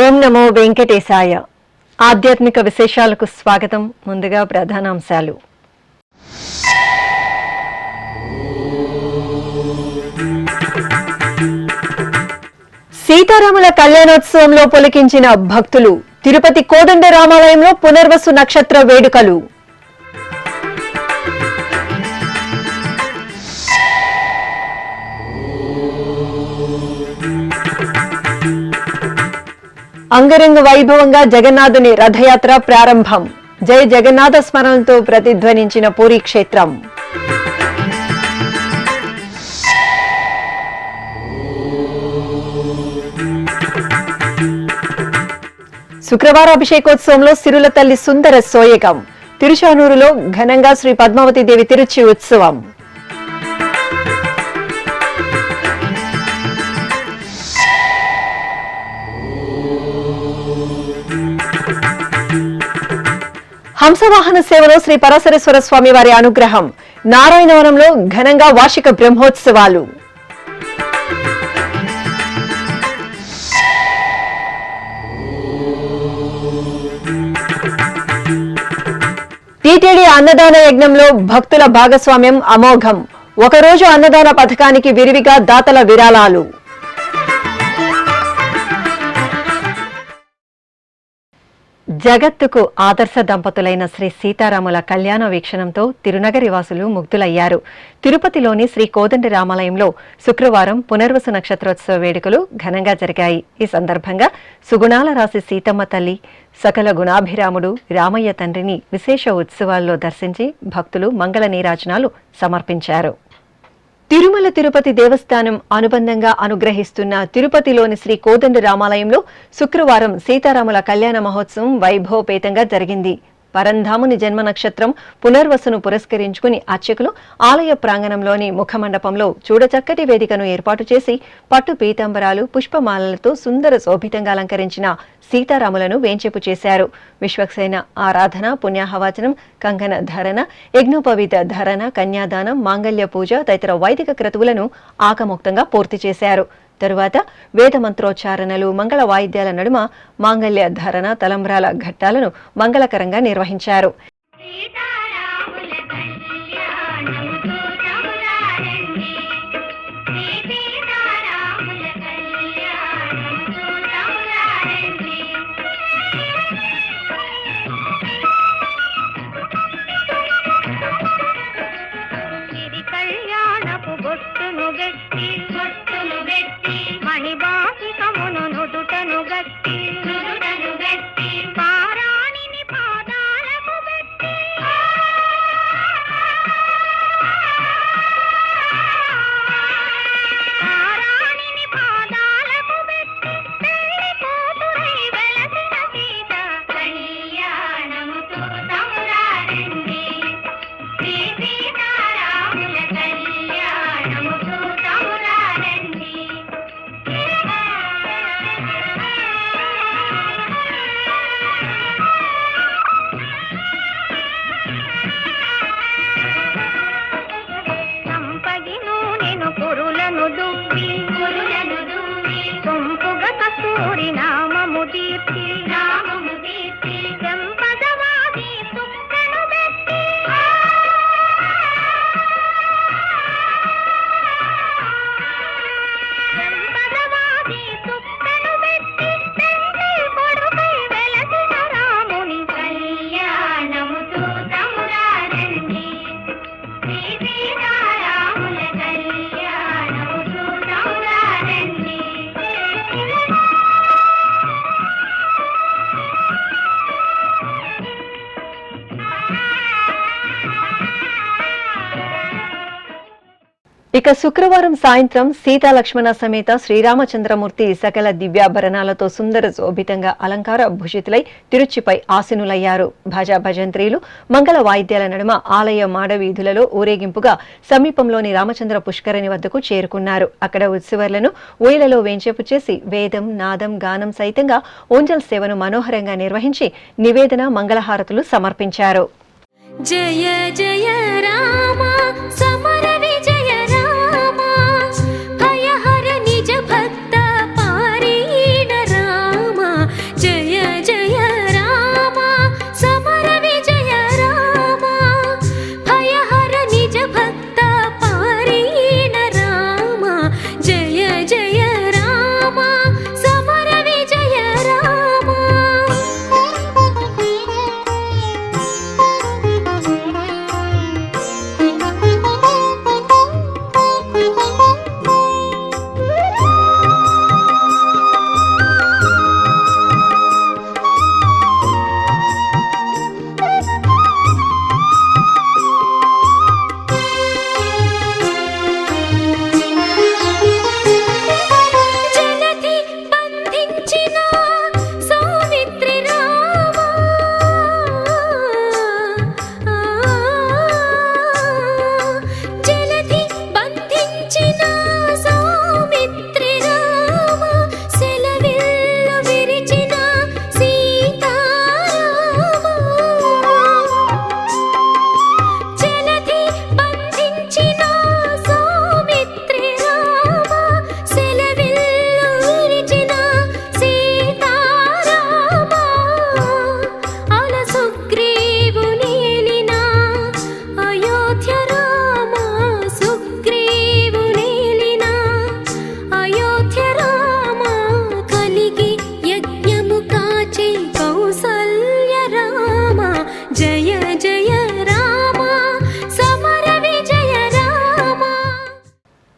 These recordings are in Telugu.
ఓం నమో వెంకటేశాయ. ఆధ్యాత్మిక విశేషాలకు స్వాగతం. ముందుగా ప్రధానాంశాలు. సీతారాముల కళ్యాణోత్సవంలో పులకించిన భక్తులు. తిరుపతి కోదండ రామాలయంలో పునర్వసు నక్షత్ర వేడుకలు. అంగరంగ వైభవంగా జగన్నాథుని రథయాత్ర ప్రారంభం. జై జగన్నాథ స్మరణతో ప్రతిధ్వనించిన పూరీ క్షేత్రం. శుక్రవార అభిషేకోత్సవంలో సిరుల తల్లి సుందర సోయగం. తిరుచానూరులో ఘనంగా శ్రీ పద్మావతి దేవి తిరుచి ఉత్సవం. హంసవాహన సేవలో శ్రీ పరాశరేశ్వర స్వామి వారి అనుగ్రహం. నారాయణవనంలో ఘనంగా వార్షిక బ్రహ్మోత్సవాలు. టీటీడీ అన్నదాన యజ్ఞంలో భక్తుల భాగస్వామ్యం అమోఘం. ఒకరోజు అన్నదాన పథకానికి విరివిగా దాతల విరాళాలు. జగత్తుకు ఆదర్శ దంపతులైన శ్రీ సీతారాముల కళ్యాణ వీక్షణంతో తిరునగరి వాసులు ముగ్ధులయ్యారు. తిరుపతిలోని శ్రీ కోదండ రామాలయంలో శుక్రవారం పునర్వసు నక్షత్రోత్సవ వేడుకలు ఘనంగా జరిగాయి. ఈ సందర్భంగా సుగుణాల రాశి సీతమ్మ తల్లి, సకల గుణాభిరాముడు రామయ్య తండ్రిని విశేష ఉత్సవాల్లో దర్శించి భక్తులు మంగళ నీరాజనాలు సమర్పించారు. తిరుమల తిరుపతి దేవస్థానం అనుబంధంగా అనుగ్రహిస్తున్న తిరుపతిలోని శ్రీ కోదండ రామాలయంలో శుక్రవారం సీతారాముల కళ్యాణ మహోత్సవం వైభవపేతంగా జరిగింది. పరంధాముని జన్మ నక్షత్రం పునర్వసును పురస్కరించుకుని అర్చకులు ఆలయ ప్రాంగణంలోని ముఖమండపంలో చూడచక్కటి వేదికను ఏర్పాటు చేసి పట్టు పీతాంబరాలు, పుష్పమాలలతో సుందర శోభితంగా అలంకరించిన సీతారాములను వేంచేపు చేశారు. విశ్వక్సేన ఆరాధన, పుణ్యాహవాచనం, కంకణ ధరణ, యజ్ఞోపవీత ధరణ, కన్యాదానం, మాంగళ్య పూజ తదితర వైదిక క్రతువులను ఆకముక్తంగా పూర్తి చేశారు. తరువాత వేద మంత్రోచ్చారణలు, మంగళ వాయిద్యాల నడుమ మాంగళ్య ధరణ, తలంబ్రాల ఘట్టాలను మంగళకరంగా నిర్వహించారు. ఇక శుక్రవారం సాయంత్రం సీతా లక్ష్మణ సమేత శ్రీరామచంద్రమూర్తి సకల దివ్యాభరణాలతో సుందర శోభితంగా అలంకార భూషితులై తిరుచిపై ఆసీనులయ్యారు. భజా భజంత్రీలు మంగళ వాయిద్యాల నడుమ ఆలయ మాడవీధులలో ఊరేగింపుగా సమీపంలోని రామచంద్ర పుష్కరిణి వద్దకు చేరుకున్నారు. అక్కడ ఉత్సవర్లను ఊయలలో వేంచేపు చేసి వేదం, నాదం, గానం సైతంగా ఓంజల్ సేవను మనోహరంగా నిర్వహించి నివేదన, మంగళహారతులు సమర్పించారు. జయ జయ రామ సమర విజయ రామ భయహర నిజ భక్త పారీణ రామ జయ జయ రామ సమర విజయ రామ భయహర నిజ భక్త పారీణ రామ జయ జయ రామ సమర విజయ రామ.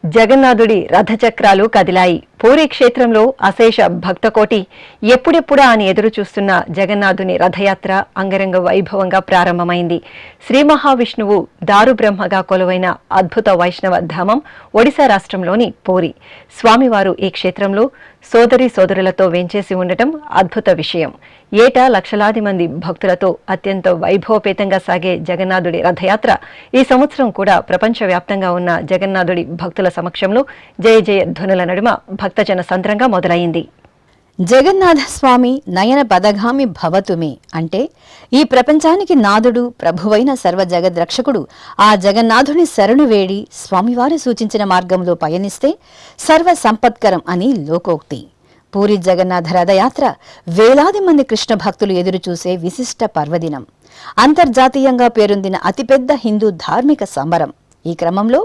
జగన్నాథుడి రథచక్రాలు కదిలాయి. పూరీ క్షేత్రంలో అశేష భక్తకోటి ఎప్పుడెప్పుడా అని ఎదురు చూస్తున్న జగన్నాథుని రథయాత్ర అంగరంగ వైభవంగా ప్రారంభమైంది. శ్రీ మహావిష్ణువు దారుబ్రహ్మగా కొలువైన అద్భుత వైష్ణవ ధామం ఒడిశా రాష్ట్రంలోని పూరీ. స్వామివారు ఈ క్షేత్రంలో సోదరీ సోదరులతో వేంచేసి ఉండటం అద్భుత విషయం. ఏటా లక్షలాది మంది భక్తులతో అత్యంత వైభవపేతంగా సాగే జగన్నాథుడి రథయాత్ర ఈ సంవత్సరం కూడా ప్రపంచవ్యాప్తంగా ఉన్న జగన్నాథుడి భక్తుల సమక్షంలో జయ జయ ధ్వనుల నడుమ భక్తజన సంద్రంగా మొదలైంది. జగన్నాథ స్వామి నయన పదగామి భవతుమే అంటే ఈ ప్రపంచానికి నాథుడు, ప్రభువైన సర్వ జగద్రక్షకుడు ఆ జగన్నాథుని శరణు వేడి స్వామివారు సూచించిన మార్గంలో పయనిస్తే సర్వ సంపత్కరం అని లోకోక్తి. పూరి జగన్నాథ రథయాత్ర వేలాది మంది కృష్ణ భక్తులు ఎదురుచూసే విశిష్ట పర్వదినం. అంతర్జాతీయంగా పేరొందిన అతిపెద్ద హిందూ ధార్మిక సంబరం. ఈ క్రమంలో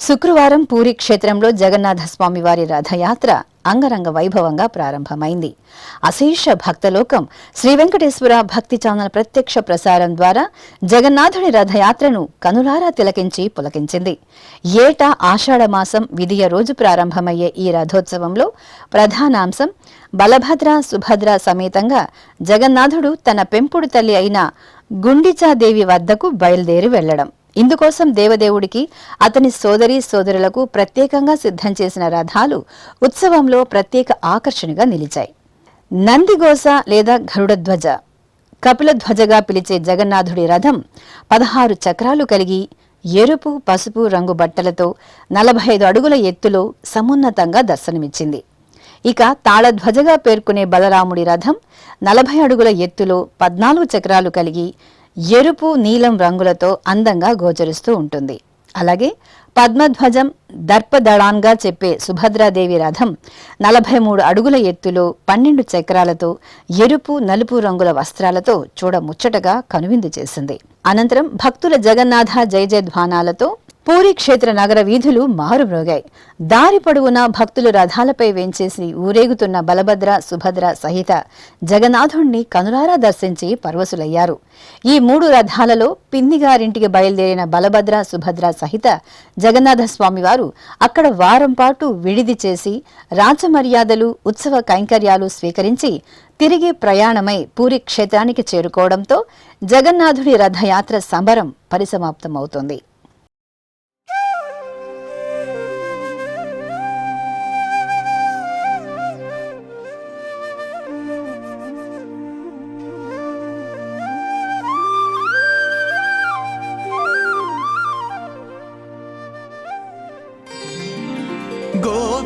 శుక్రవారం పూరీ క్షేత్రంలో జగన్నాథ స్వామివారి రథయాత్ర అంగరంగ వైభవంగా ప్రారంభమైంది. అశేష భక్తలోకం శ్రీ వెంకటేశ్వర భక్తి ఛానల్ ప్రత్యక్ష ప్రసారం ద్వారా జగన్నాథుని రథయాత్రను కనులారా తిలకించి పులకించింది. ఏటా ఆషాఢమాసం విదియ రోజు ప్రారంభమయ్యే ఈ రథోత్సవంలో ప్రధానాంశం బలభద్ర, సుభద్ర సమేతంగా జగన్నాథుడు తన పెంపుడు తల్లి అయిన గుండిచాదేవి వద్దకు బయలుదేరి వెళ్లడం. ఇందుకోసం దేవదేవుడికి, అతని సోదరీ సోదరులకు ప్రత్యేకంగా సిద్ధం చేసిన రథాలు ఉత్సవంలో ప్రత్యేక ఆకర్షణగా నిలిచాయి. నందిగోస లేదా గరుడధ్వజ, కపిలధ్వజగా పిలిచే జగన్నాథుడి రథం 16 చక్రాలు కలిగి ఎరుపు, పసుపు రంగు బట్టలతో 45 అడుగుల ఎత్తులో సమున్నతంగా దర్శనమిచ్చింది. ఇక తాళధ్వజగా పేర్కొనే బలరాముడి రథం 40 అడుగుల ఎత్తులో 14 చక్రాలు కలిగి ఎరుపు, నీలం రంగులతో అందంగా గోచరిస్తూ ఉంటుంది. అలాగే పద్మధ్వజం, దర్పదళాన్గా చెప్పే సుభద్రాదేవి రథం 43 అడుగుల ఎత్తులో 12 చక్రాలతో ఎరుపు, నలుపు రంగుల వస్త్రాలతో చూడముచ్చటగా కనువిందు చేసింది. అనంతరం భక్తుల జగన్నాథ జయ జయధ్వానాలతో పూరీ క్షేత్ర నగర వీధులు మారుమ్రోగాయి. దారి పొడవునా భక్తులు రథాలపై వేంచేసి ఊరేగుతున్న బలభద్ర, సుభద్ర సహిత జగన్నాథుణ్ణి కనులారా దర్శించి పరవశులయ్యారు. ఈ 3 రథాలలో పిన్నిగారింటికి బయలుదేరిన బలభద్ర, సుభద్ర సహిత జగన్నాథ స్వామివారు అక్కడ వారం పాటు విడిది చేసి రాజమర్యాదలు, ఉత్సవ కైంకర్యాలు స్వీకరించి తిరిగి ప్రయాణమై పూరీ క్షేత్రానికి చేరుకోవడంతో జగన్నాథుడి రథయాత్ర సంబరం పరిసమాప్తమవుతోంది.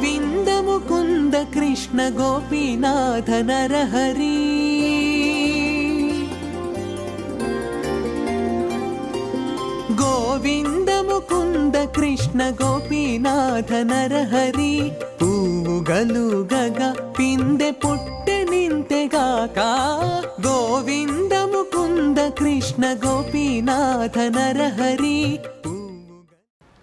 గోవింద ముకుంద కృష్ణ గోపీనాథ నరహరి గోవింద ముకుంద కృష్ణ గోపీనాథ నరహరి పూగలుగగా పిందె పుట్టె నింతెగాక గోవింద ముకుంద కృష్ణ గోపీనాథ నరహరి.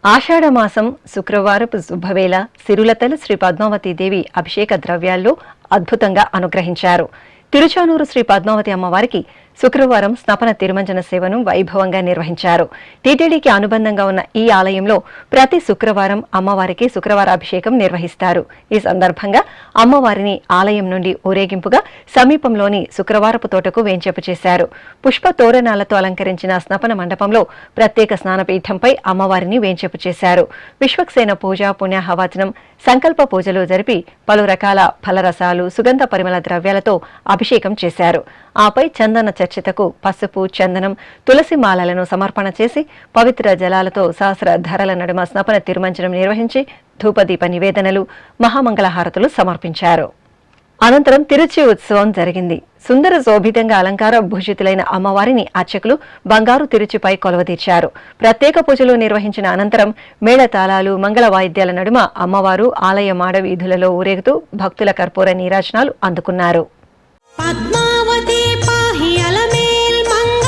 ఆషాఢమాసం శుక్రవారపు శుభవేళ సిరులతల శ్రీ పద్మావతీదేవి అభిషేక ద్రవ్యాల్లో అద్భుతంగా అనుగ్రహించారు. తిరుచానూరు శ్రీ పద్మావతి అమ్మవారికి శుక్రవారం స్నపన తిరుమంజన సేవను వైభవంగా నిర్వహించారు. టీటీడీకి అనుబంధంగా ఉన్న ఈ ఆలయంలో ప్రతి శుక్రవారం అమ్మవారికి శుక్రవార అభిషేకం నిర్వహిస్తారు. ఈ సందర్భంగా అమ్మవారిని ఆలయం నుండి ఊరేగింపుగా సమీపంలోని శుక్రవారపు తోటకు వేంచేపు చేశారు. పుష్ప తోరణాలతో అలంకరించిన స్నపన మండపంలో ప్రత్యేక స్నానపీఠంపై అమ్మవారిని వేంచేపు చేశారు. విశ్వక్సేన పూజ, పుణ్యాహవాచనం, సంకల్ప పూజలు జరిపి పలు రకాల ఫలరసాలు, సుగంధ పరిమళ ద్రవ్యాలతో అభిషేకం చేశారు. ఆపై చందన చర్చితకు పసుపు, చందనం, తులసి మాలలను సమర్పణ చేసి పవిత్ర జలాలతో సహస్ర ధరల నడుమ స్నపన తిరుమంజనం నిర్వహించి ధూపదీప నివేదనలు, మహామంగళహారతులు సమర్పించారు. అనంతరం తిరుచి ఉత్సవం జరిగింది. సుందర శోభితంగా అలంకార భూషితులైన అమ్మవారిని అర్చకులు బంగారు తిరుచిపై కొలువదీర్చారు. ప్రత్యేక పూజలు నిర్వహించిన అనంతరం మేళతాళాలు, మంగళ వాయిద్యాల నడుమ అమ్మవారు ఆలయ మాడ వీధులలో ఊరేగుతూ భక్తుల కర్పూర నీరాజనాలు అందుకున్నారు. పద్మావతి పాహి అలమేల్ మంగ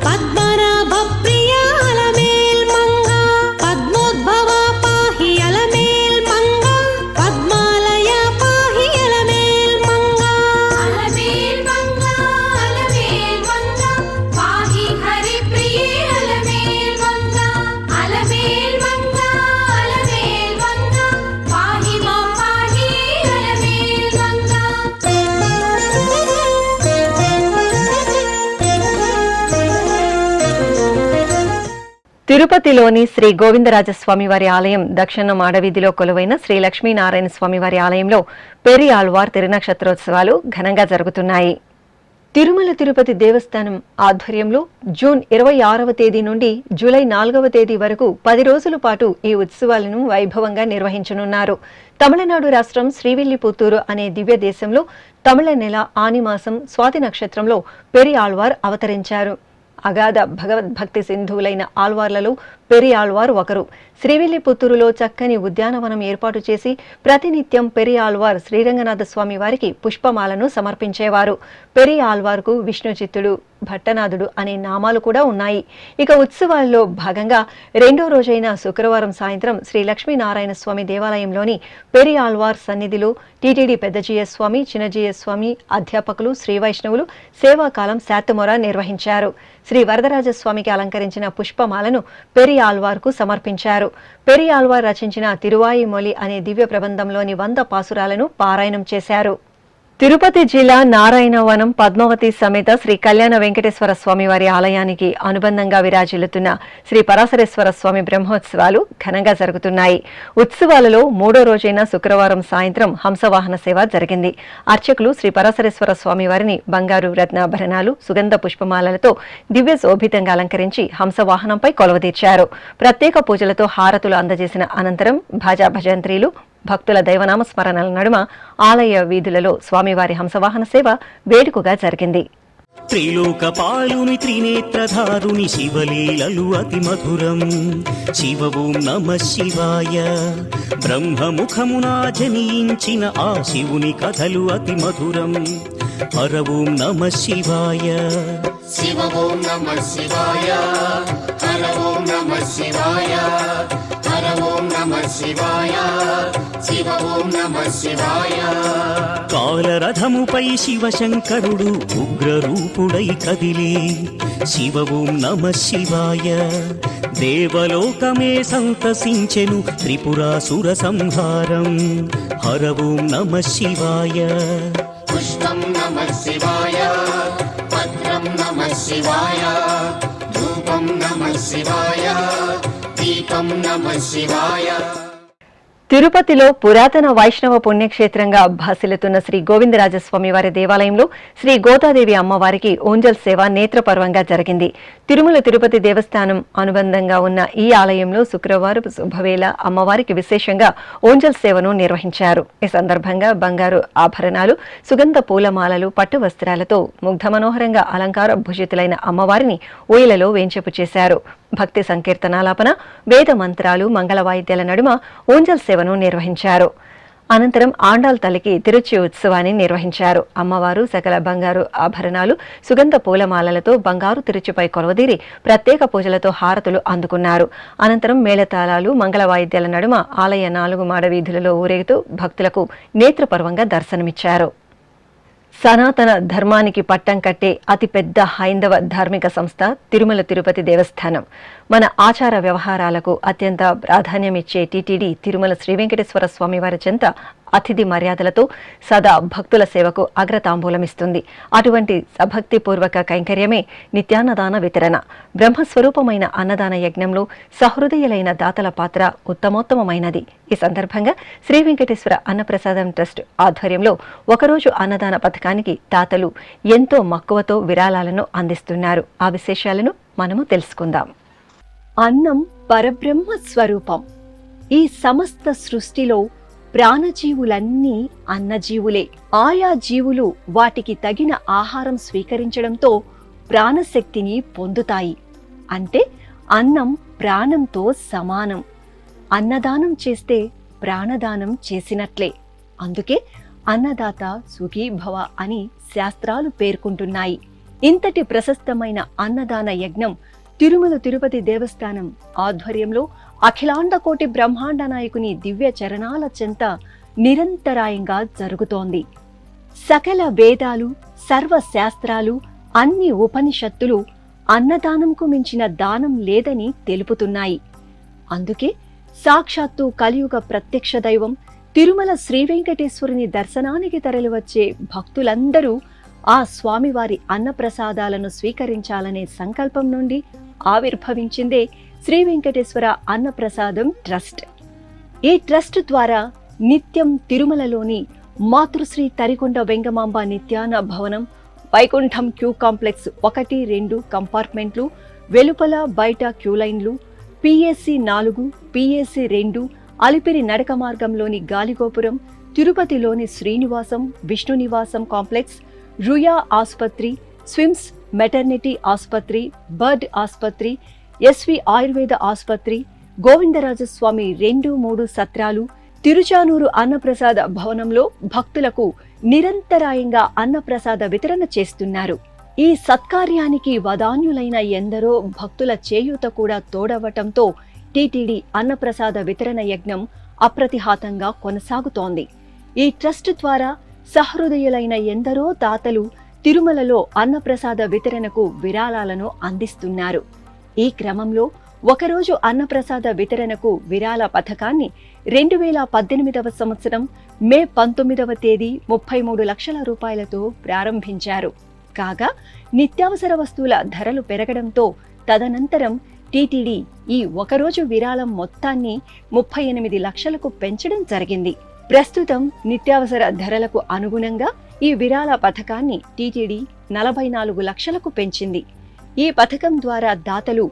పద్మనాభ ప్రియ అలమేల్ మంగ పద్మోద్భవ పాహి అలమేల్ మంగ పద్మాలయ పాహి అలమేల్ మంగ అలమేల్ మంగ అలమేల్ మంగ పాహి హరి ప్రియ అలమేల్ మంగ అలమేల్ మంగ అలమేల్ మంగ పాహి మా పాహి అలమేల్ మంగ. తిరుపతిలోని శ్రీ గోవిందరాజస్వామి వారి ఆలయం దక్షిణ మాడవీధిలో కొలువైన శ్రీ లక్ష్మీనారాయణ స్వామి వారి ఆలయంలో పెరి ఆళ్వార్ తిరునక్షత్రోత్సవాలు ఘనంగా జరుగుతున్నాయి. తిరుమల తిరుపతి దేవస్థానం ఆధ్వర్యంలో జూన్ 26వ తేదీ నుండి జూలై 4వ తేదీ వరకు 10 రోజుల పాటు ఈ ఉత్సవాలను వైభవంగా నిర్వహించనున్నారు. తమిళనాడు రాష్ట్రం శ్రీవిల్లిపుత్తూరు అనే దివ్య దేశంలో తమిళ నెల ఆనిమాసం స్వాతి నక్షత్రంలో పెరి ఆళ్వార్ అవతరించారు. అగాధ భగవద్భక్తి సింధువులైన ఆళ్వార్లలో పెరి ఆళ్వార్ ఒకరు. శ్రీవిల్లిపుత్తూరులో చక్కని ఉద్యానవనం ఏర్పాటు చేసి ప్రతినిత్యం పెరి ఆళ్వార్ శ్రీరంగనాథ స్వామి వారికి పుష్పమాలను సమర్పించేవారు. పెరి ఆళ్వార్కు విష్ణు చిత్తుడు, భట్టనాథుడు అనే నామాలు కూడా ఉన్నాయి. ఇక ఉత్సవాల్లో భాగంగా రెండో రోజైన శుక్రవారం సాయంత్రం శ్రీ లక్ష్మీనారాయణ స్వామి దేవాలయంలోని పెరి ఆళ్వార్ సన్నిధిలో టీటీడీ పెద్దజీయస్వామి, చిన్నజీయస్వామి, అధ్యాపకులు, శ్రీ వైష్ణవులు సేవాకాలం శాతమొర నిర్వహించారు. శ్రీ వరదరాజస్వామికి అలంకరించిన పుష్పమాలను పెరి ఆళ్వార్కు సమర్పించారు. పెరి ఆళ్వార్ రచించిన తిరువాయిమొలి అనే దివ్య ప్రబంధంలోని 100 పాసురాలను పారాయణం చేశారు. తిరుపతి జిల్లా నారాయణవనం పద్మావతి సమేత శ్రీ కళ్యాణ వెంకటేశ్వర స్వామి వారి ఆలయానికి అనుబంధంగా విరాజిల్లుతున్న శ్రీ పరాశరేశ్వర స్వామి బ్రహ్మోత్సవాలు ఘనంగా జరుగుతున్నాయి. ఉత్సవాలలో 3వ రోజైన శుక్రవారం సాయంత్రం హంసవాహన సేవ జరిగింది. అర్చకులు శ్రీ పరాశరేశ్వర స్వామి వారిని బంగారు రత్నాభరణాలు, సుగంధ పుష్పమాలలతో దివ్య శోభితంగా అలంకరించి హంసవాహనంపై కొలువదీర్చారు. ప్రత్యేక పూజలతో హారతులు అందజేసిన అనంతరం భాజా భజంత్రీలు, భక్తుల దైవనామ స్మరణల నడుమ ఆలయ వీధులలో స్వామివారి హంసవాహన సేవ వేడుకగా జరిగింది. త్రిలోకపాలుని త్రినేత్రధారుని శివలీలలు అతి మధురం. శివ ఓం నమః శివాయ. బ్రహ్మముఖమున జనించిన ఆ శివుని కథలు అతి మధురం. హర ఓం నమః శివాయ. శివ ఓం నమః శివాయ. హర ఓం నమః శివాయ. హర ఓం నమః శివాయ. శివ ఓం నమః శివాయ. కాలరథముపై శివశంకరుడు ఉగ్రరూపుడై కదిలి శివ ఓం నమః శివాయ. దేవలోకమే సంతసించెను త్రిపురాసుర సంహారం. హర ఓం నమః శివాయ. పుష్పం నమః శివాయ. పత్రం నమః శివాయ. ధూపం నమః శివాయ. దీపం నమః శివాయ. తిరుపతిలో పురాతన వైష్ణవ పుణ్యక్షేత్రంగా భాసిల్లుతున్న శ్రీ గోవిందరాజస్వామి వారి దేవాలయంలో శ్రీ గోదాదేవి అమ్మవారికి ఓంజల్ సేవ నేత్రపర్వంగా జరిగింది. తిరుమల తిరుపతి దేవస్థానం అనుబంధంగా ఉన్న ఈ ఆలయంలో శుక్రవారం శుభవేళ అమ్మవారికి విశేషంగా ఓంజల్ సేవను నిర్వహించారు. ఈ సందర్భంగా బంగారు ఆభరణాలు, సుగంధ పూలమాలలు, పట్టు వస్త్రాలతో ముగ్ధ మనోహరంగా అలంకార భూషితులైన అమ్మవారిని ఊయలలో వేంచేపు చేశారు. భక్తి సంకీర్తనాలాపన, వేద మంత్రాలు, మంగళ వాయిద్యాల నడుమ ఓంజల్ సేవను నిర్వహించారు. అనంతరం ఆండాల్ తల్లికి తిరుచి ఉత్సవాన్ని నిర్వహించారు. అమ్మవారు సకల బంగారు ఆభరణాలు, సుగంధ పూలమాలలతో బంగారు తిరుచిపై కొలవదీరి ప్రత్యేక పూజలతో హారతులు అందుకున్నారు. అనంతరం మేళతాళాలు, మంగళ వాయిద్యాల నడుమ ఆలయ 4 మాడ వీధులలో ఊరేగుతూ భక్తులకు నేత్రపర్వంగా దర్శనమిచ్చారు. సనాతన ధర్మానికి పట్టం కట్టే అతిపెద్ద హైందవ ధార్మిక సంస్థ తిరుమల తిరుపతి దేవస్థానం. మన ఆచార వ్యవహారాలకు అత్యంత ప్రాధాన్యమిచ్చే టీటీడీ తిరుమల శ్రీ వెంకటేశ్వర స్వామి వారి చెంత అతిథి మర్యాదలతో సదా భక్తుల సేవకు అగ్రతాంబూలమిస్తుంది. అటువంటి సభక్తిపూర్వక కైంకర్యమే నిత్యాన్నదాన వితరణ. బ్రహ్మస్వరూపమైన అన్నదాన యజ్ఞంలో సహృదయులైన దాతల పాత్ర ఉత్తమోత్తమైనది. ఈ సందర్భంగా శ్రీ వెంకటేశ్వర అన్నప్రసాదం ట్రస్ట్ ఆధ్వర్యంలో ఒకరోజు అన్నదాన పథకానికి దాతలు ఎంతో మక్కువతో విరాళాలను అందిస్తున్నారు. ఆ విశేషాలను మనము తెలుసుకుందాం. అన్నం పరబ్రహ్మ స్వరూపం. ఈ సమస్త సృష్టిలో ప్రాణజీవులన్నీ అన్నజీవులే. ఆయా జీవులు వాటికి తగిన ఆహారం స్వీకరించడంతో ప్రాణశక్తిని పొందుతాయి. అంటే అన్నం ప్రాణంతో సమానం. అన్నదానం చేస్తే ప్రాణదానం చేసినట్లే. అందుకే అన్నదాత సుఖీభవ అని శాస్త్రాలు పేర్కొంటున్నాయి. ఇంతటి ప్రశస్తమైన అన్నదాన యజ్ఞం తిరుమల తిరుపతి దేవస్థానం ఆధ్వర్యంలో అఖిలాండకోటి బ్రహ్మాండ నాయకుని దివ్య చరణాల చెంత నిరంతరాయంగా జరుగుతోంది. సకల వేదాలు, సర్వశాస్త్రాలు, అన్ని ఉపనిషత్తులు అన్నదానంకు మించిన దానం లేదని తెలుపుతున్నాయి. అందుకే సాక్షాత్తు కలియుగ ప్రత్యక్ష దైవం తిరుమల శ్రీ వెంకటేశ్వరుని దర్శనానికి తరలివచ్చే భక్తులందరూ ఆ స్వామివారి అన్నప్రసాదాలను స్వీకరించాలనే సంకల్పం నుండి ఆవిర్భవించిందే శ్రీ వెంకటేశ్వర అన్నప్రసాదం ట్రస్ట్. ఈ ట్రస్ట్ ద్వారా నిత్యం తిరుమలలోని మాతృశ్రీ తరికొండ వెంగమాంబ నిత్యాన భవనం, వైకుంఠం క్యూ కాంప్లెక్స్ 1, 2 కంపార్ట్మెంట్లు, వెలుపల బయట క్యూలైన్లు, పిఎస్సి 4, పిఎస్సి 2, అలిపిరి నడక మార్గంలోని గాలిగోపురం, తిరుపతిలోని శ్రీనివాసం, విష్ణు నివాసం కాంప్లెక్స్, రుయా ఆసుపత్రి, స్విమ్స్ మెటర్నిటీ ఆసుపత్రి, బర్డ్ ఆసుపత్రి, ఎస్వి ఆయుర్వేద ఆసుపత్రి, గోవిందరాజస్వామి 2, 3 సత్రాలు, తిరుచానూరు అన్నప్రసాద భవనంలో భక్తులకు నిరంతరాయంగా అన్నప్రసాద వితరణ చేస్తున్నారు. ఈ సత్కార్యానికి వదాన్యులైన ఎందరో భక్తుల చేయూత కూడా తోడవటంతో టీటీడీ అన్నప్రసాద వితరణ యజ్ఞం అప్రతిహాతంగా కొనసాగుతోంది. ఈ ట్రస్ట్ ద్వారా సహృదయులైన ఎందరో దాతలు తిరుమలలో అన్నప్రసాద వితరణకు విరాళాలను అందిస్తున్నారు. ఈ క్రమంలో ఒకరోజు అన్నప్రసాద వితరణకు విరాళ పథకాన్ని 2018వ సంవత్సరం మే 19వ తేదీ 33 లక్షల రూపాయలతో ప్రారంభించారు. కాగా నిత్యావసర వస్తువుల ధరలు పెరగడంతో తదనంతరం టీటీడీ ఈ ఒకరోజు విరాళం మొత్తాన్ని 38 లక్షలకు పెంచడం జరిగింది. ప్రస్తుతం నిత్యావసర ధరలకు అనుగుణంగా ఈ విరాళ పథకాన్ని టీటీడీ 44 లక్షలకు పెంచింది. ఈ పథకం ద్వారా దాతలు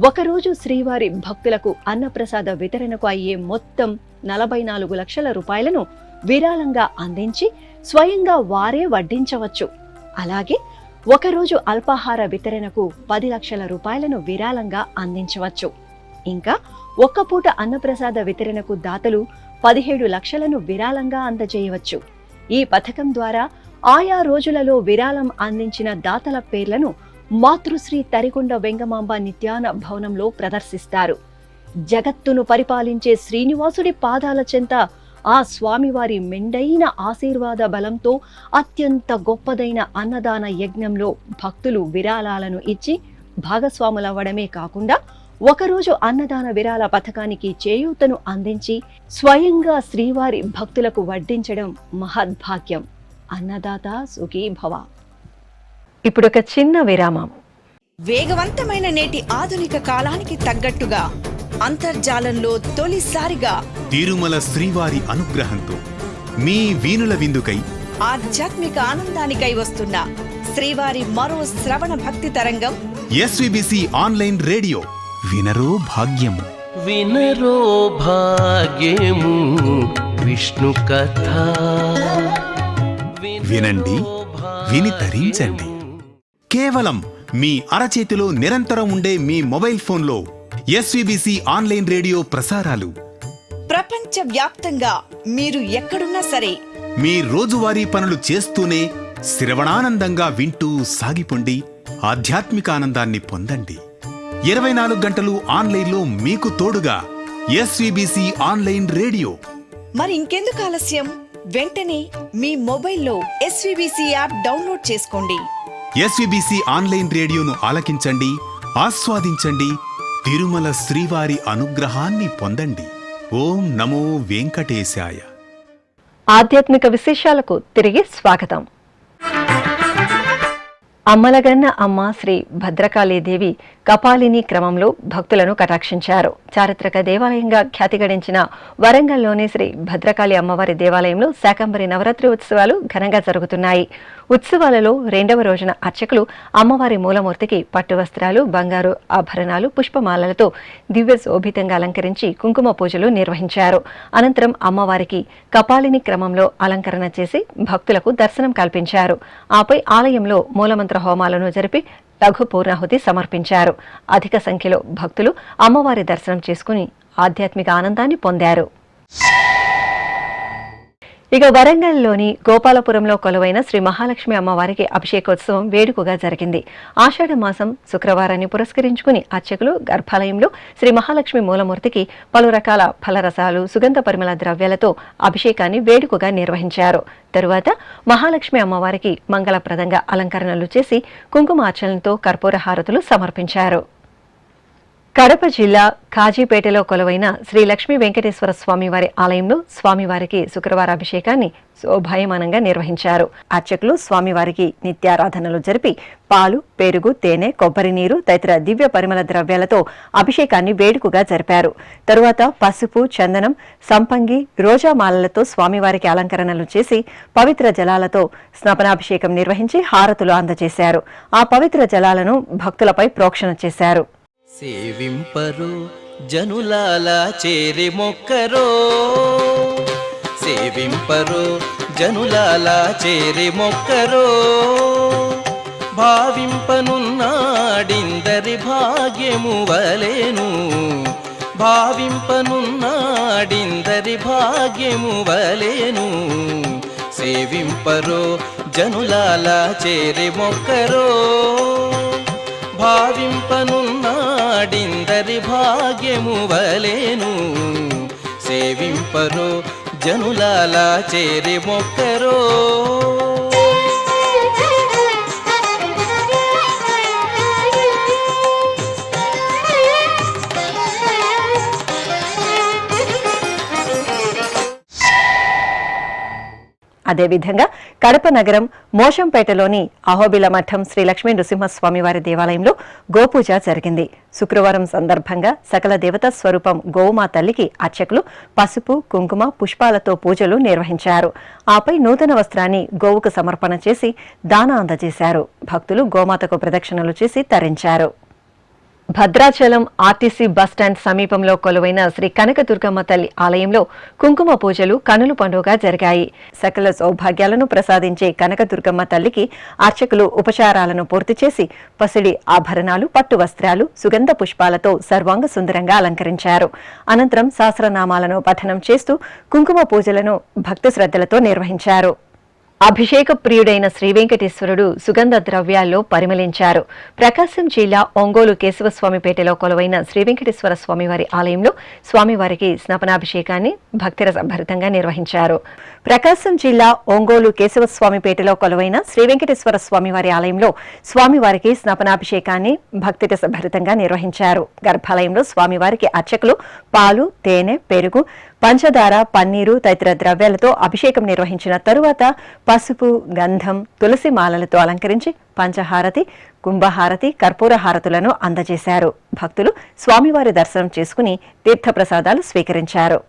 ఒకరోజు శ్రీవారి భక్తులకు అన్నప్రసాద వితరణకు అయ్యే మొత్తం 44 లక్షల రూపాయలను విరాళంగా అందించి స్వయంగా వారే వడ్డించవచ్చు. అలాగే ఒకరోజు అల్పాహార వితరణకు 10 లక్షల రూపాయలను విరాళంగా అందించవచ్చు. ఇంకా ఒక్కపూట అన్నప్రసాద వితరణకు దాతలు 17 లక్షలను విరాళంగా అందజేయవచ్చు. ఈ పథకం ద్వారా ఆయా రోజులలో విరాళం అందించిన దాతల పేర్లను మాతృశ్రీ తరికొండ వెంగమాంబ నిత్యాన భవనంలో ప్రదర్శిస్తారు. జగత్తును పరిపాలించే శ్రీనివాసుడి పాదాల చెంత ఆ స్వామివారి మెండైన ఆశీర్వాద బలంతో అత్యంత గొప్పదైన అన్నదాన యజ్ఞంలో భక్తులు విరాళాలను ఇచ్చి భాగస్వాములవ్వడమే కాకుండా ఒకరోజు అన్నదాన విరాళ పథకానికి చేయూతను అందించి స్వయంగా శ్రీవారి భక్తులకు వడ్డించడం మహద్భాగ్యం. అన్నదాత సుఖీభవ. ఇప్పుడొక చిన్న విరామం. వేగవంతమైన నేటి ఆధునిక కాలానికి తగ్గట్టుగా అంతర్జాలంలో తొలిసారిగా తిరుమల శ్రీవారి అనుగ్రహంతో మీ వీణుల విందుకై ఆధ్యాత్మిక ఆనందానికై వస్తున్న శ్రీవారి మరో శ్రవణ భక్తి తరంగం ఎస్విబిసి ఆన్లైన్ రేడియో వినరో భాగ్యము. వినరో భాగ్యము విష్ణు కథ. వినండి, విని తరించండి. కేవలం మీ అరచేతిలో నిరంతరం ఉండే మీ మొబైల్ ఫోన్లో ఎస్విబిసి ఆన్లైన్ రేడియో ప్రసారాలు ప్రపంచ వ్యాప్తంగా మీరు ఎక్కడున్నా సరే మీ రోజువారీ పనులు చేస్తూనే శ్రవణానందంగా వింటూ సాగిపోండి, ఆధ్యాత్మిక ఆనందాన్ని పొందండి. 24 గంటలు ఆన్లైన్లో మీకు తోడుగా ఎస్విబిసి ఆన్లైన్ రేడియో. మరి ఇంకెందుకు ఆలస్యం? వెంటనే మీ మొబైల్లో ఎస్వీబీసీ యాప్ డౌన్లోడ్ చేసుకోండి. ఎస్విబిసి ఆన్లైన్ రేడియోను ఆలకించండి, ఆస్వాదించండి, తిరుమల శ్రీవారి అనుగ్రహాన్ని పొందండి. ఓం నమో వెంకటేశాయ. ఆధ్యాత్మిక విశేషాలకు తిరిగి స్వాగతం. అమ్మలగన్న అమ్మ శ్రీ భద్రకాళీదేవి కపాలిని క్రమంలో భక్తులను కటాక్షించారు. చారిత్రక దేవాలయంగా ఖ్యాతి గడించిన వరంగల్లోని శ్రీ భద్రకాళి అమ్మవారి దేవాలయంలో శాకంబరి నవరాత్రి ఉత్సవాలు ఘనంగా జరుగుతున్నాయి. ఉత్సవాలలో 2వ రోజున అర్చకులు అమ్మవారి మూలమూర్తికి పట్టు వస్త్రాలు, బంగారు ఆభరణాలు, పుష్పమాలలతో దివ్య శోభితంగా అలంకరించి కుంకుమ పూజలు నిర్వహించారు. అనంతరం అమ్మవారికి కపాలిని క్రమంలో అలంకరణ చేసి భక్తులకు దర్శనం కల్పించారు. ఆపై ఆలయంలో మూలమంత్ర హోమాలను జరిపి లఘు పూర్ణాహుతి సమర్పించారు. అధిక సంఖ్యలో భక్తులు అమ్మవారి దర్శనం చేసుకుని ఆధ్యాత్మిక ఆనందాన్ని పొందారు. ఇక వరంగల్లోని గోపాలపురంలో కొలువైన శ్రీ మహాలక్ష్మి అమ్మవారికి అభిషేకోత్సవం వేడుకగా జరిగింది. ఆషాఢ మాసం శుక్రవారాన్ని పురస్కరించుకుని అర్చకులు గర్భాలయంలో శ్రీ మహాలక్ష్మి మూలమూర్తికి పలు రకాల ఫలరసాలు, సుగంధ పరిమళ ద్రవ్యాలతో అభిషేకాన్ని వేడుకగా నిర్వహించారు. తరువాత మహాలక్ష్మి అమ్మవారికి మంగళప్రదంగా అలంకరణలు చేసి కుంకుమార్చనలతో కర్పూర హారతులు సమర్పించారు. కడప జిల్లా కాజీపేటలో కొలువైన శ్రీ లక్ష్మీ వెంకటేశ్వర స్వామివారి ఆలయంలో స్వామివారికి శుక్రవార అభిషేకాన్ని శోభాయమానంగా నిర్వహించారు. అర్చకులు స్వామివారికి నిత్యారాధనలు జరిపి పాలు, పెరుగు, తేనె, కొబ్బరి నీరు తదితర దివ్య పరిమళ ద్రవ్యాలతో అభిషేకాన్ని వేడుకగా జరిపారు. తరువాత పసుపు, చందనం, సంపంగి, రోజా మాలలతో స్వామివారికి అలంకరణలు చేసి పవిత్ర జలాలతో స్నాపనాభిషేకం నిర్వహించి హారతులు అందజేశారు. ఆ పవిత్ర జలాలను భక్తులపై ప్రోక్షణ చేశారు. సేవింపరు జనులాల చేరి మొక్కరో, సేవింపరు జనులాల చేరి మొక్కరో, భావింపనున్నాడిందరి భాగ్యము వలెను, భావింపనున్నాడిందరి భాగ్యము వలెను, సేవింపరు జనులాల చేరి మొక్కరో, భావింపనున్నాడిందరి భాగ్యము వలెను, సేవింపరో జనులాల చేరి మొక్కరో. అదేవిధంగా కడప నగరం మోషంపేటలోని అహోబిల మఠం శ్రీ లక్ష్మీ నృసింహస్వామి వారి దేవాలయంలో గోపూజ జరిగింది. శుక్రవారం సందర్భంగా సకల దేవతా స్వరూపం గోవుమా తల్లికి అర్చకులు పసుపు, కుంకుమ, పుష్పాలతో పూజలు నిర్వహించారు. ఆపై నూతన వస్త్రాన్ని గోవుకు సమర్పణ చేసి దాన అందజేశారు. భక్తులు గోమాతకు ప్రదక్షిణలు చేసి తరించారు. భద్రాచలం ఆర్టీసీ బస్టాండ్ సమీపంలో కొలువైన శ్రీ కనకదుర్గమ్మ తల్లి ఆలయంలో కుంకుమ పూజలు కనుల పండుగగా జరిగాయి. సకల సౌభాగ్యాలను ప్రసాదించే కనకదుర్గమ్మ తల్లికి అర్చకులు ఉపచారాలను పూర్తి చేసి పసిడి ఆభరణాలు, పట్టు వస్త్రాలు, సుగంధ పుష్పాలతో సర్వాంగ సుందరంగా అలంకరించారు. అనంతరం సహస్రనామాలను పఠనం చేస్తూ కుంకుమ పూజలను భక్తి శ్రద్ధలతో నిర్వహించారు. అభిషేక ప్రియుడైన శ్రీ వెంకటేశ్వరుడు సుగంధ ద్రవ్యాల్లో పరిమళించారు. ప్రకాశం జిల్లా ఒంగోలు కేశవస్వామిపేటలో కొలువైన శ్రీ వెంకటేశ్వర స్వామివారి ఆలయంలో స్వామివారికి స్నాపనాభిషేకాన్ని భక్తిరసభరితంగా నిర్వహించారు. ప్రకాశం జిల్లా ఒంగోలు కేశవస్వామిపేటలో కొలువైన శ్రీ వెంకటేశ్వర స్వామివారి ఆలయంలో స్వామివారికి స్నాపనాభిషేకాన్ని భక్తిరసభరితంగా నిర్వహించారు. గర్భాలయంలో స్వామివారికి అర్చకులు పాలు, తేనె, పెరుగు, పంచదార, పన్నీరు తదితర ద్రవ్యాలతో అభిషేకం నిర్వహించిన తరువాత పసుపు, గంధం, తులసి మాలలతో అలంకరించి పంచహారతి, కుంభహారతి, కర్పూర హారతులను అందజేశారు. భక్తులు స్వామివారి దర్శనం చేసుకుని తీర్థప్రసాదాలు స్వీకరించారు.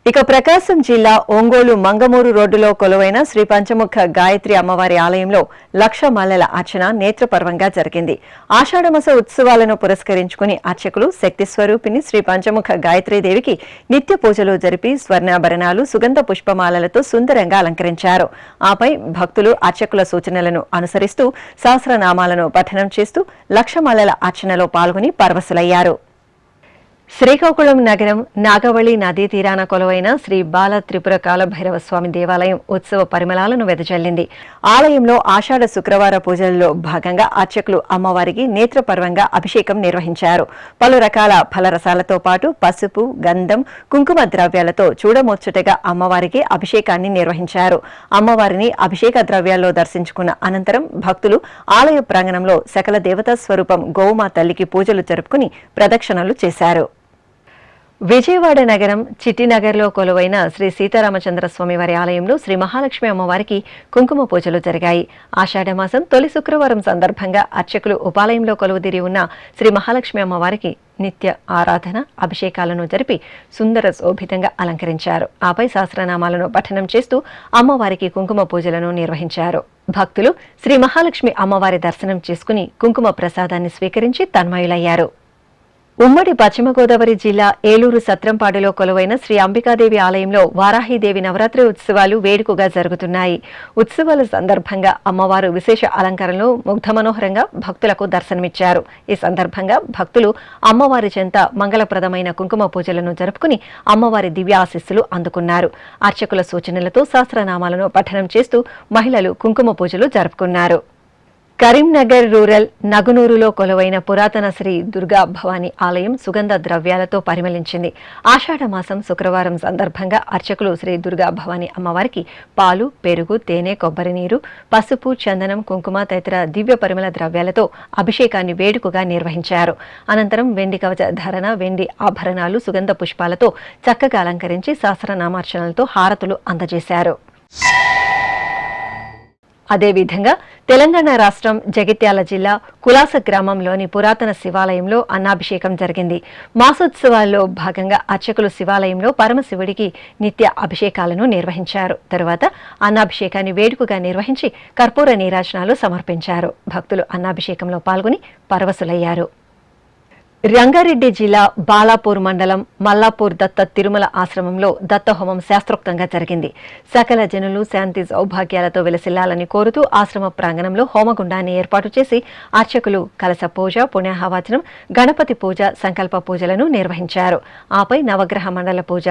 ఇక ప్రకాశం జిల్లా ఒంగోలు మంగమూరు రోడ్డులో కొలువైన శ్రీ పంచముఖ గాయత్రి అమ్మవారి ఆలయంలో లక్ష మల్లెల అర్చన నేత్రపర్వంగా జరిగింది. ఆషాఢమాస ఉత్సవాలను పురస్కరించుకుని అర్చకులు శక్తి స్వరూపిణి శ్రీ పంచముఖ గాయత్రీదేవికి నిత్య పూజలు జరిపి స్వర్ణాభరణాలు, సుగంధ పుష్పమాలలతో సుందరంగా అలంకరించారు. ఆపై భక్తులు అర్చకుల సూచనలను అనుసరిస్తూ సహస్రనామాలను పఠనం చేస్తూ లక్ష మల్లెల అర్చనలో పాల్గొని పరవశులయ్యారు. శ్రీకాకుళం నగరం నాగవళి నదీ తీరాన కొలువైన శ్రీ బాల త్రిపుర కాలభైరవ స్వామి దేవాలయం ఉత్సవ పరిమళాలను వెదజల్లింది. ఆలయంలో ఆషాఢ శుక్రవార పూజల్లో భాగంగా అర్చకులు అమ్మవారికి నేత్రపర్వంగా అభిషేకం నిర్వహించారు. పలు రకాల ఫలరసాలతో పాటు పసుపు, గంధం, కుంకుమ ద్రవ్యాలతో చూడముచ్చటగా అమ్మవారికి అభిషేకాన్ని నిర్వహించారు. అమ్మవారిని అభిషేక ద్రవ్యాల్లో దర్శించుకున్న అనంతరం భక్తులు ఆలయ ప్రాంగణంలో సకల దేవతా స్వరూపం గోవుమా తల్లికి పూజలు జరుపుకుని ప్రదక్షిణలు చేశారు. విజయవాడ నగరం చిట్టినగర్లో కొలువైన శ్రీ సీతారామచంద్ర స్వామి వారి ఆలయంలో శ్రీ మహాలక్ష్మి అమ్మవారికి కుంకుమ పూజలు జరిగాయి. ఆషాఢమాసం తొలి శుక్రవారం సందర్భంగా అర్చకులు ఉపాలయంలో కొలువుదీరి ఉన్న శ్రీ మహాలక్ష్మి అమ్మవారికి నిత్య ఆరాధన, అభిషేకాలను జరిపి సుందర శోభితంగా అలంకరించారు. ఆపై సహస్రనామాలను పఠనం చేస్తూ అమ్మవారికి కుంకుమ పూజలను నిర్వహించారు. భక్తులు శ్రీ మహాలక్ష్మి అమ్మవారి దర్శనం చేసుకుని కుంకుమ ప్రసాదాన్ని స్వీకరించి తన్మయులయ్యారు. ఉమ్మడి పశ్చిమ గోదావరి జిల్లా ఏలూరు సత్రంపాడులో కొలువైన శ్రీ అంబికాదేవి ఆలయంలో వారాహీదేవి నవరాత్రి ఉత్సవాలు వేడుకగా జరుగుతున్నాయి. ఉత్సవాల సందర్భంగా అమ్మవారు విశేష అలంకరణలో ముగ్ధమనోహరంగా భక్తులకు దర్శనమిచ్చారు. ఈ సందర్భంగా భక్తులు అమ్మవారి చెంత మంగళప్రదమైన కుంకుమ పూజలను జరుపుకుని అమ్మవారి దివ్యాశీస్సులు అందుకున్నారు. అర్చకుల సూచనలతో సహస్రనామాలను పఠనం చేస్తూ మహిళలు కుంకుమ పూజలు జరుపుకున్నారు. కరీంనగర్ రూరల్ నగునూరులో కొలువైన పురాతన శ్రీ దుర్గా భవానీ ఆలయం సుగంధ ద్రవ్యాలతో పరిమళించింది. ఆషాఢమాసం శుక్రవారం సందర్భంగా అర్చకులు శ్రీ దుర్గా భవానీ అమ్మవారికి పాలు, పెరుగు, తేనె, కొబ్బరి నీరు, పసుపు, చందనం, కుంకుమ తదితర దివ్య పరిమళ ద్రవ్యాలతో అభిషేకాన్ని వేడుకగా నిర్వహించారు. అనంతరం వెండి కవచ ధారణ, వెండి ఆభరణాలు, సుగంధ పుష్పాలతో చక్కగా అలంకరించి సహస్రనామార్చనలతో హారతులు అందజేశారు. అదేవిధంగా తెలంగాణ రాష్ట్రం జగిత్యాల జిల్లా కులాస గ్రామంలోని పురాతన శివాలయంలో అన్నాభిషేకం జరిగింది. మాసోత్సవాల్లో భాగంగా అర్చకులు శివాలయంలో పరమశివుడికి నిత్య అభిషేకాలను నిర్వహించారు. తరువాత అన్నాభిషేకాన్ని వేడుకగా నిర్వహించి కర్పూర నీరాజనాలు సమర్పించారు. భక్తులు అన్నాభిషేకంలో పాల్గొని పరవశులయ్యారు. రంగారెడ్డి జిల్లా బాలాపూర్ మండలం మల్లాపూర్ దత్త తిరుమల ఆశ్రమంలో దత్తహోమం శాస్త్రోక్తంగా జరిగింది. సకల జనులు శాంతి సౌభాగ్యాలతో వెలసిల్లాలని కోరుతూ ఆశ్రమ ప్రాంగణంలో హోమగుండాన్ని ఏర్పాటు చేసి అర్చకులు కలశ పూజ, పుణ్యాహవాచనం, గణపతి పూజ, సంకల్ప పూజలను నిర్వహించారు. ఆపై నవగ్రహ మండల పూజ,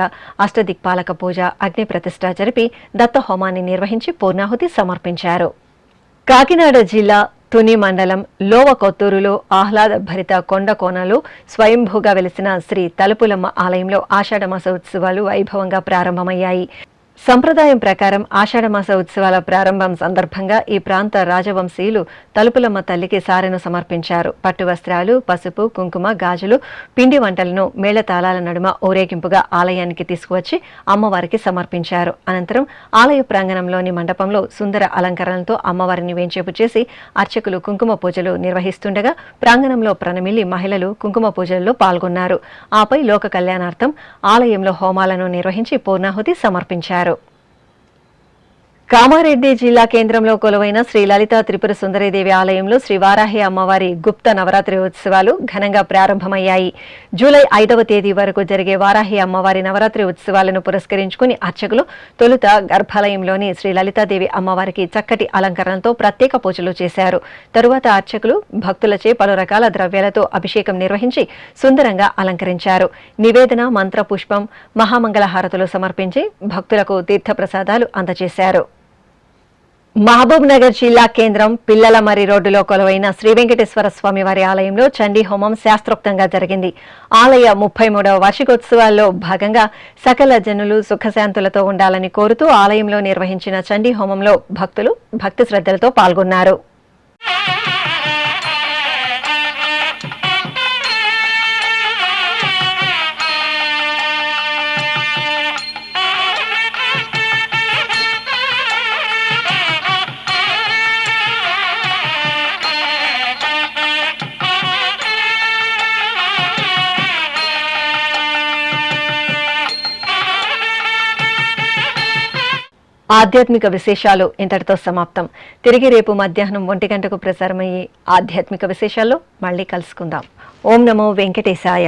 అష్టదిక్పాలక పూజ, అగ్ని ప్రతిష్ఠ జరిపి దత్తహోమాన్ని నిర్వహించి పూర్ణాహుతి సమర్పించారు. కాకినాడ జిల్లా తుని మండలం లోవ కొత్తూరులో ఆహ్లాద భరిత కొండ కోనలో స్వయంభూగా వెలిసిన శ్రీ తలుపులమ్మ ఆలయంలో ఆషాఢమాస ఉత్సవాలు వైభవంగా ప్రారంభమయ్యాయి. సంప్రదాయం ప్రకారం ఆషాఢమాస ఉత్సవాల ప్రారంభం సందర్భంగా ఈ ప్రాంత రాజవంశీయులు తలుపులమ్మ తల్లికి సారెను సమర్పించారు. పట్టు వస్త్రాలు, పసుపు, కుంకుమ, గాజులు, పిండి వంటలను మేళతాళాల నడుమ ఊరేగింపుగా ఆలయానికి తీసుకువచ్చి అమ్మవారికి సమర్పించారు. అనంతరం ఆలయ ప్రాంగణంలోని మండపంలో సుందర అలంకరణలతో అమ్మవారిని వేంచేపు చేసి అర్చకులు కుంకుమ పూజలు నిర్వహిస్తుండగా ప్రాంగణంలో ప్రణమిల్లి మహిళలు కుంకుమ పూజల్లో పాల్గొన్నారు. ఆపై లోక కళ్యాణార్థం ఆలయంలో హోమాలను నిర్వహించి పూర్ణాహుతి సమర్పించారు. కామారెడ్డి జిల్లా కేంద్రంలో కొలువైన శ్రీ లలిత త్రిపుర సుందరీదేవి ఆలయంలో శ్రీ వారాహి అమ్మవారి గుప్త నవరాత్రి ఉత్సవాలు ఘనంగా ప్రారంభమయ్యాయి. జూలై 5వ తేదీ వరకు జరిగే వారాహి అమ్మవారి నవరాత్రి ఉత్సవాలను పురస్కరించుకుని అర్చకులు తొలుత గర్భాలయంలోని శ్రీ లలితాదేవి అమ్మవారికి చక్కటి అలంకరణతో ప్రత్యేక పూజలు చేశారు. తరువాత అర్చకులు భక్తులచే పలు రకాల ద్రవ్యాలతో అభిషేకం నిర్వహించి సుందరంగా అలంకరించారు. నివేదన, మంత్ర పుష్పం, మహామంగళ హారతులు సమర్పించి భక్తులకు తీర్థప్రసాదాలు అందజేశారు. మహబూబ్ నగర్ జిల్లా కేంద్రం పిల్లలమర్రి రోడ్డులో కొలువైన శ్రీ వెంకటేశ్వర స్వామి వారి ఆలయంలో చండీ హోమం శాస్త్రోక్తంగా జరిగింది. ఆలయ 33వ వార్షికోత్సవాల్లో భాగంగా సకల జనులు సుఖశాంతులతో ఉండాలని కోరుతూ ఆలయంలో నిర్వహించిన చండీ హోమంలో భక్తులు భక్తి శ్రద్ధలతో పాల్గొన్నారు. ఆధ్యాత్మిక విశేషాలు ఇంతటితో సమాప్తం. తిరిగి రేపు మధ్యాహ్నం 1 గంటకు ప్రసారమయ్యే ఆధ్యాత్మిక విశేషాల్లో మళ్ళీ కలుసుకుందాం. ఓం నమో వెంకటేశాయ.